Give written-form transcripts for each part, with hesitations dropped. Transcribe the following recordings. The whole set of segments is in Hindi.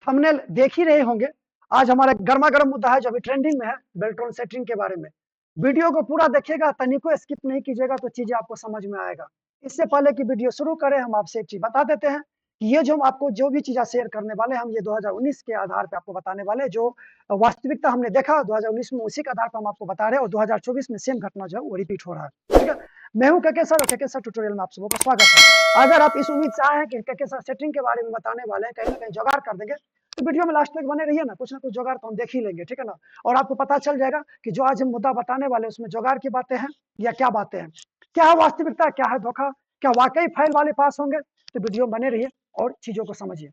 थंबनेल देख ही रहे होंगे। आज हमारा गर्मा गर्म मुद्दा है जो अभी ट्रेंडिंग में है, बेल्ट्रॉन सेटिंग के बारे में। वीडियो को पूरा देखिएगा, तनिको स्किप नहीं कीजिएगा तो चीजें आपको समझ में आएगा। इससे पहले कि वीडियो शुरू करें, हम आपसे एक चीज बता देते हैं कि ये जो हम आपको जो भी चीजें शेयर करने वाले हैं, हम ये 2019 के आधार पे आपको बताने वाले हैं। जो वास्तविकता हमने देखा 2019 में, उसी के आधार पर हम आपको बता रहे हैं, और 2024 में सेम घटना जो है वो रिपीट हो रहा है। ठीक है, मैं हूं के सर, और के सर ट्यूटोरियल में आप सबों का स्वागत है। अगर आप इस उम्मीद से आए हैं कि के सर सेटिंग के बारे में बताने वाले हैं, कहीं ना कहीं जुगाड़ कर देंगे, तो वीडियो में लास्ट तक बने रहिए ना, कुछ जुगाड़ तो हम देख ही लेंगे। ठीक है ना, और आपको पता चल जाएगा कि जो आज हम मुद्दा बताने वाले उसमें जुगाड़ की बातें हैं या क्या बातें हैं, क्या है वास्तविकता, क्या है धोखा, क्या वाकई फाइल वाले पास होंगे। तो वीडियो बने रहिए और चीजों को समझिए।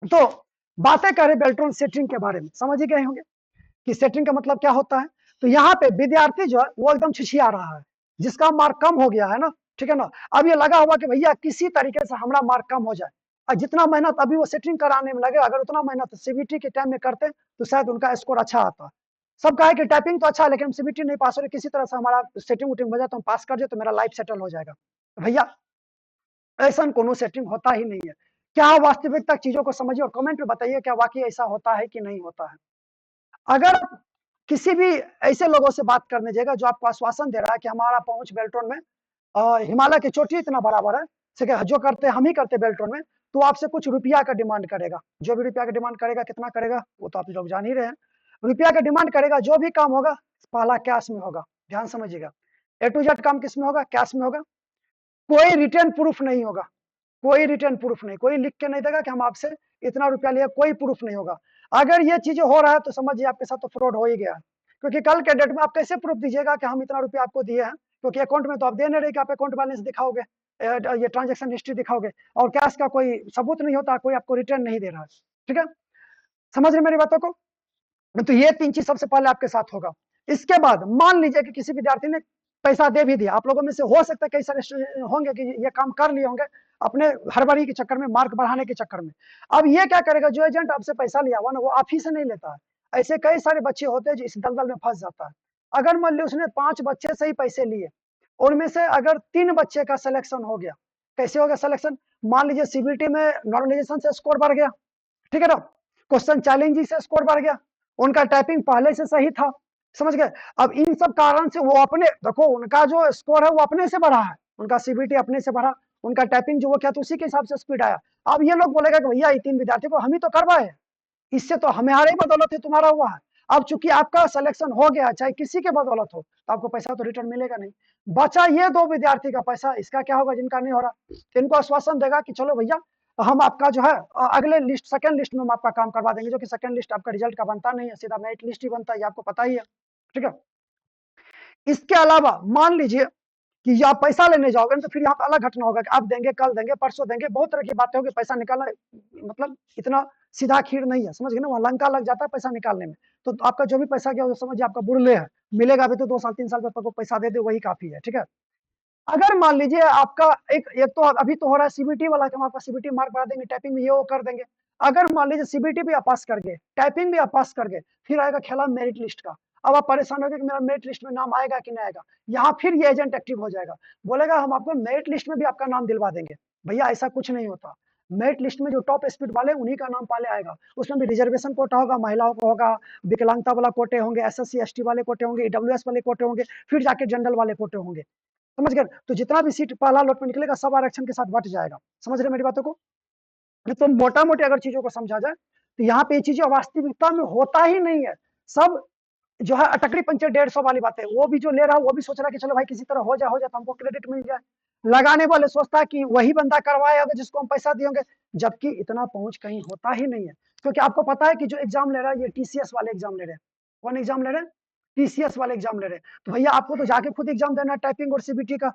तो बातें करें बेल्ट्रॉन सेटिंग के बारे में, समझ ही गए होंगे कि सेटिंग का मतलब क्या होता है। तो यहाँ पे विद्यार्थी जो है वो एकदम छिछिया रहा है, जिसका मार्क कम हो गया है ना। ठीक है ना, अब ये लगा हुआ कि भैया किसी तरीके से हमारा मार्क कम हो जाए, और जितना मेहनत अभी वो सेटिंग कराने में लगे, अगर उतना मेहनत सीबीटी के टाइम में करते तो शायद उनका स्कोर अच्छा आता। सब कहा कि टाइपिंग तो अच्छा है, लेकिन सीबीटी नहीं पास हो रही, किसी तरह से हमारा सेटिंग उटिंग हो जाए तो हम पास कर जाए तो मेरा लाइफ सेटल हो जाएगा। भैया ऐसा कोनो सेटिंग होता ही नहीं है। क्या वास्तविकता, चीजों को समझिए और कमेंट में बताइए क्या वाकई ऐसा होता है कि नहीं होता है। अगर किसी भी ऐसे लोगों से बात करने जाएगा जो आपको आश्वासन दे रहा है कि हमारा पहुंच बेल्ट्रॉन में हिमालय की चोटी इतना बराबर है, जो करते हम ही करते बेल्ट्रॉन में, तो आपसे कुछ रुपया का डिमांड करेगा। जो भी रुपया का डिमांड करेगा, कितना करेगा वो तो आप लोग जान ही रहे हैं। रुपया का डिमांड करेगा, जो भी काम होगा पहला कैश में होगा। ध्यान समझिएगा, ए टू जेड काम किस में होगा, कैश में होगा। कोई रिटर्न प्रूफ नहीं होगा, कोई रिटर्न प्रूफ नहीं, कोई लिख के नहीं देगा कि हम आपसे इतना रुपया लिया, कोई प्रूफ नहीं होगा। अगर ये चीजें हो रहा है तो समझिए आपके साथ तो फ्रॉड हो ही गया है। क्योंकि कल के डेट में आप कैसे प्रूफ दीजिएगा कि हम इतना रुपया आपको दिए हैं, क्योंकि अकाउंट में तो आप दे नहीं रहे कि आप अकाउंट बैलेंस दिखाओगे, ये ट्रांजेक्शन हिस्ट्री दिखाओगे, और कैश का कोई सबूत नहीं होता, कोई आपको रिटर्न नहीं दे रहा है। ठीक है, समझ रहे मेरी बातों को। तो ये तीन चीज सबसे पहले आपके साथ होगा। इसके बाद मान लीजिए कि किसी विद्यार्थी ने पैसा दे भी दिया, आप लोगों में से हो सकता है कई सारे स्टूडेंट होंगे कि ये काम कर लिए होंगे अपने हड़बड़ी के चक्कर में, मार्क बढ़ाने के चक्कर में। अब ये क्या करेगा, जो एजेंट आपसे पैसा लिया हुआ ना, वो आप ही से नहीं लेता है। ऐसे कई सारे बच्चे होते हैं जो इस दलदल में फंस जाता है। अगर मान ली उसने 5 बच्चे से ही पैसे लिए, उनमें से अगर 3 बच्चे का सिलेक्शन हो गया, कैसे हो गया सिलेक्शन, मान लीजिए सीबीटी में नॉर्मलाइजेशन से स्कोर बढ़ गया, ठीक है ना, क्वेश्चन चैलेंजिंग से स्कोर बढ़ गया, उनका टाइपिंग पहले से सही था, समझ गए। अब इन सब कारण से वो अपने, देखो उनका जो स्कोर है वो अपने से बढ़ा है, उनका सीबीटी अपने से बढ़ा, उनका टाइपिंग जो वो क्या तो उसी के हिसाब से स्पीड आया। अब ये लोग बोलेगा कि भैया ये 3 विद्यार्थी को हम ही तो करवाए, इससे तो हमारे ही बदौलत है तुम्हारा हुआ है। अब चूंकि आपका सिलेक्शन हो गया, चाहे किसी के बदौलत हो, तो आपको पैसा तो रिटर्न मिलेगा नहीं। बचा ये 2 विद्यार्थी का पैसा, इसका क्या होगा जिनका नहीं हो रहा। इनको आश्वासन देगा कि चलो भैया हम आपका जो है अगले लिस्ट, सेकंड लिस्ट में हम आपका काम करवा देंगे, जो कि सेकंड लिस्ट आपका रिजल्ट का बनता नहीं है, सीधा मेरिट लिस्ट ही बनता है, ये आपको पता ही है। ठीक है, इसके अलावा मान लीजिए कि आप पैसा लेने जाओगे तो फिर यहाँ पे अलग घटना होगा कि आप देंगे, कल देंगे, परसों देंगे, बहुत तरह की बातें होगी। पैसा निकालना मतलब इतना सीधा खीर नहीं है, समझ गए ना, वहाँ लंका लग जाता है पैसा निकालने में। तो आपका जो भी पैसा गया समझिए आपका बुरले है, मिलेगा भी तो 2 साल 3 साल तक पैसा दे दे वही काफी है। ठीक है, अगर मान लीजिए आपका एक तो अभी तो हो रहा है सीबीटी वाला कि हम आपका सीबीटी मार्क बढ़ा देंगे, टाइपिंग में ये वो कर देंगे। अगर मान लीजिए सीबीटी भी आप पास कर गए, टाइपिंग भी आप पास कर गए, फिर आएगा खेला मेरिट लिस्ट का। अब आप परेशान हो गए कि मेरा मेरिट लिस्ट में नाम आएगा कि नहीं आएगा। यहाँ फिर ये एजेंट एक्टिव हो जाएगा, बोलेगा हम आपको मेरिट लिस्ट में भी आपका नाम दिलवा देंगे। भैया ऐसा कुछ नहीं होता। मेरिट लिस्ट में जो टॉप स्पीड वाले उन्हीं का नाम पहले आएगा, उसमें भी रिजर्वेशन कोटा होगा, महिलाओं को होगा, विकलांगता वाला कोटे होंगे, एसएससी एसटी वाले कोटे होंगे, ईडब्ल्यूएस वाले कोटे होंगे, फिर जाके जनरल वाले कोटे होंगे। समझ गए, तो जितना भी सीट पहला लॉट में निकलेगा सब आरक्षण के साथ बट जाएगा। समझ रहे मेरी बातों को। तो मोटा मोटी अगर चीजों को समझा जाए तो यहाँ पे ये चीजें वास्तविकता में होता ही नहीं है। सब जो है अटकड़ी पंचे 150 वाली बात है। वो भी जो ले रहा है वो भी सोच रहा है कि चलो भाई किसी तरह हो जाए तो हमको क्रेडिट मिल जाए। लगाने वाले सोचता है कि वही बंदा करवाए अगर जिसको हम पैसा दिए होंगे, जबकि इतना पहुंच कहीं होता ही नहीं है। क्योंकि आपको पता है कि जो एग्जाम ले रहा है ये टीसीएस वाले एग्जाम ले रहे हैं। कौन एग्जाम ले रहे हैं, टीसीएस वाले एग्जाम ले रहे हैं। तो भैया आपको तो जाके खुद एग्जाम देना है टाइपिंग और सीबीटी का।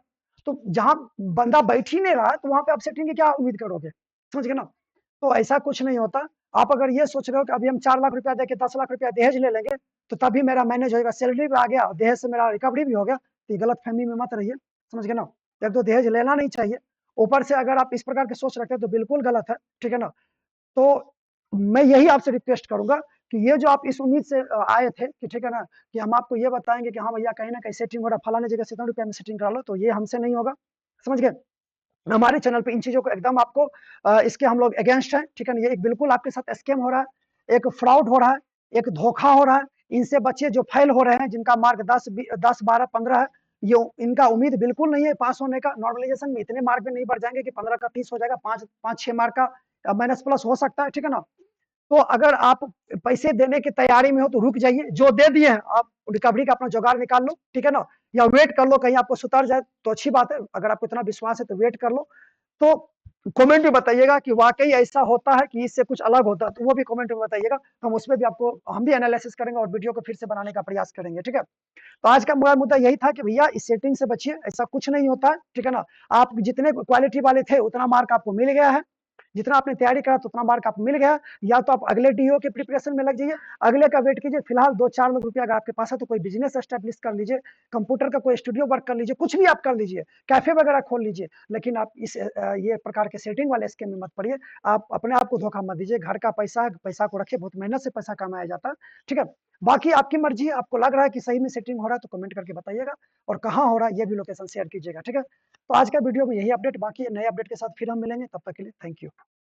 तो जहां बंदा बैठ ही नहीं रहा है तो वहां पे आप सेटिंग की क्या उम्मीद करोगे, समझ गए ना। तो ऐसा कुछ नहीं होता। आप अगर ये सोच रहे हो कि अभी हम 4 लाख रुपया देके 10 लाख रुपया दहेज ले लेंगे तो तभी मेरा मैनेज होगा, सैलरी भी आ गया और दहेज से मेरा रिकवरी भी हो गया, तो ये गलत फहमी में मत रहिए, समझ गए ना। एक तो दहेज लेना नहीं चाहिए, ऊपर से अगर आप इस प्रकार की सोच रखते हैं तो बिल्कुल गलत है। ठीक है ना, तो मैं यही आपसे रिक्वेस्ट करूंगा कि ये जो आप इस उम्मीद से आए थे कि ठीक है ना, कि हम आपको ये बताएंगे कि हाँ भैया कहीं ना कहीं सेटिंग हो रहा, फलाने जगह से इतना रुपया में सेटिंग करा लो, तो ये हमसे नहीं होगा, समझ गए। हमारे चैनल पे इन चीजों को एकदम आपको इसके हम लोग अगेंस्ट हैं, ठीक है ना। ये एक बिल्कुल आपके साथ स्कैम हो रहा है, एक फ्रॉड हो रहा है, एक धोखा हो रहा है। इनसे बच्चे जो फेल हो रहे हैं, जिनका मार्क 10 12 15 है, ये इनका उम्मीद बिल्कुल नहीं है पास होने का। नॉर्मलाइजेशन में इतने मार्क भी नहीं बढ़ जाएंगे कि 15 का 30 हो जाएगा, 5 5 6 मार्क का माइनस प्लस हो सकता है, ठीक है ना। तो अगर आप पैसे देने की तैयारी में हो तो रुक जाइए, जो दे दिए हैं आप रिकवरी का अपना जुगाड़ निकाल लो, ठीक है ना। या वेट कर लो, कहीं आपको सुतर जाए तो अच्छी बात है, अगर आपको इतना विश्वास है तो वेट कर लो। तो कमेंट में बताइएगा कि वाकई ऐसा होता है कि इससे कुछ अलग होता है, तो वो भी कमेंट में बताइएगा। हम उसमें भी आपको हम भी एनालिसिस करेंगे और वीडियो को फिर से बनाने का प्रयास करेंगे, ठीक है। तो आज का मेरा मुद्दा यही था कि भैया इस सेटिंग से बचिए, ऐसा कुछ नहीं होता है, ठीक है ना। आप जितने क्वालिटी वाले थे उतना मार्क आपको मिल गया है, जितना आपने तैयारी करा तो उतना मार्क आपको मिल गया। या तो आप अगले डीओ के प्रिपरेशन में लग जाइए, अगले का वेट कीजिए। फिलहाल 2 4 लाख रुपया अगर आपके पास है तो कोई बिजनेस एस्टेब्लिश कर लीजिए, कंप्यूटर का कोई स्टूडियो वर्क कर लीजिए, कुछ भी आप कर लीजिए, कैफे वगैरह खोल लीजिए। लेकिन आप इस ये प्रकार के सेटिंग वाले स्कीम में मत पड़िए। आप अपने आप को धोखा मत दीजिए। घर का पैसा है, पैसा को रखिए, बहुत मेहनत से पैसा कमाया जाता है, ठीक है। बाकी आपकी मर्जी है, आपको लग रहा है कि सही में सेटिंग हो रहा है तो कमेंट करके बताइएगा, और कहाँ हो रहा है ये भी लोकेशन शेयर कीजिएगा, ठीक है। तो आज का वीडियो में यही अपडेट, बाकी नए अपडेट के साथ फिर हम मिलेंगे, तब तक के लिए थैंक यू।